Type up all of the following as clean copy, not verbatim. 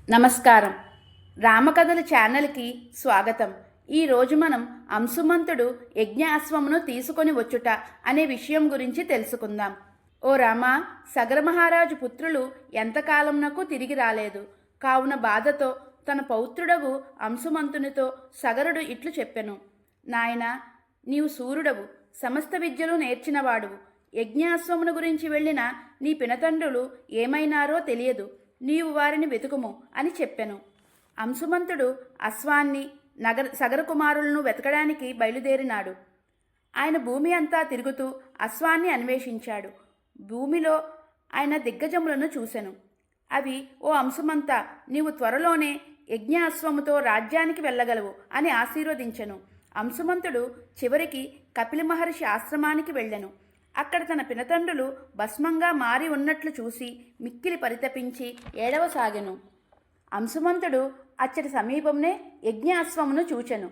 నమస్కారం. రామకథల ఛానల్కి స్వాగతం. ఈరోజు మనం అంశుమంతుడు యజ్ఞాశ్వమును తీసుకొని వచ్చుట అనే విషయం గురించి తెలుసుకుందాం. ఓ రామ, సగరమహారాజు పుత్రులు ఎంతకాలంనకు తిరిగి రాలేదు. కావున బాధతో తన పౌత్రుడగు అంశుమంతునితో సగరుడు ఇట్లు చెప్పెను. నాయనా, నీవు సూర్యుడవు, సమస్త విద్యలు నేర్చినవాడువు. యజ్ఞాశ్వమును గురించి వెళ్ళిన నీ పినతండ్రులు ఏమైనారో తెలియదు. నీవు వారిని వెతుకుము అని చెప్పెను. అంశుమంతుడు అశ్వాన్ని సగరకుమారులను వెతకడానికి బయలుదేరినాడు. ఆయన భూమి అంతా తిరుగుతూ అశ్వాన్ని అన్వేషించాడు. భూమిలో ఆయన దిగ్గజములను చూసెను. అవి, ఓ అంశుమంత, నీవు త్వరలోనే యజ్ఞాశ్వముతో రాజ్యానికి వెళ్ళగలవు అని ఆశీర్వదించెను. అంశుమంతుడు చివరికి కపిల మహర్షి ఆశ్రమానికి వెళ్ళెను. అక్కడ తన పినతండ్రులు భస్మంగా మారి ఉన్నట్లు చూసి మిక్కిలి పరితపించి ఏడవసాగెను. అంశుమంతుడు అచ్చటి సమీపంనే యజ్ఞాశ్వమును చూచెను.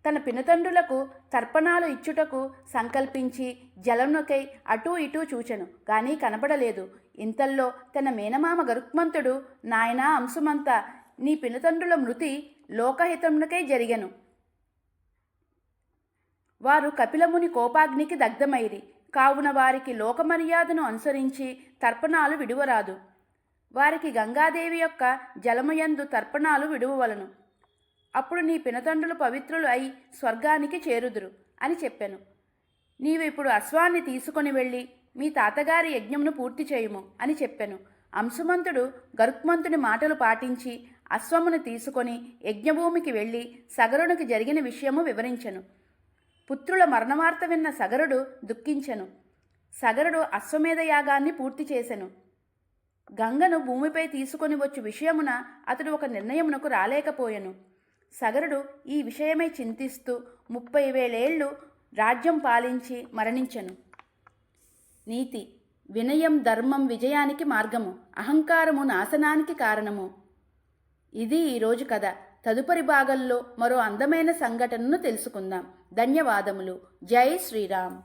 తన పినతండ్రులకు తర్పణాలు ఇచ్చుటకు సంకల్పించి జలమునకై అటూ ఇటూ చూచెను, గాని కనపడలేదు. ఇంతల్లో తన మేనమామ గరుత్మంతుడు, నాయనా అంశుమంత, నీ పినతండ్రుల మృతి లోకహితమునకై జరిగెను. వారు కపిలముని కోపాగ్నికి దగ్ధమైరి. కావున వారికి లోకమర్యాదను అనుసరించి తర్పణాలు విడువరాదు. వారికి గంగాదేవి యొక్క జలమయందు తర్పణాలు విడువవలను. అప్పుడు నీ పినతండ్రులు పవిత్రులు అయి స్వర్గానికి చేరుదురు అని చెప్పెను. నీవిప్పుడు అశ్వాన్ని తీసుకొని వెళ్ళి మీ తాతగారి యజ్ఞమును పూర్తి చేయుము అని చెప్పెను. అంశుమంతుడు గరుత్మంతుని మాటలు పాటించి అశ్వమును తీసుకొని యజ్ఞభూమికి వెళ్ళి సగరునికి జరిగిన విషయము వివరించెను. పుత్రుల మరణవార్త విన్న సగరుడు దుఃఖించెను. సగరుడు అశ్వమేధ యాగాన్ని పూర్తి చేసెను. గంగను భూమిపై తీసుకొని వచ్చు విషయమున అతడు ఒక నిర్ణయమునకు రాలేకపోయెను. సగరుడు ఈ విషయమై చింతిస్తూ 30,000 ఏళ్ళు రాజ్యం పాలించి మరణించెను. నీతి: వినయం ధర్మం విజయానికి మార్గము, అహంకారము నాశనానికి కారణము. ఇది ఈరోజు కథ. తదుపరి భాగంలో మరో అందమైన సంఘటనను తెలుసుకుందాం. ధన్యవాదములు. జై శ్రీరామ్.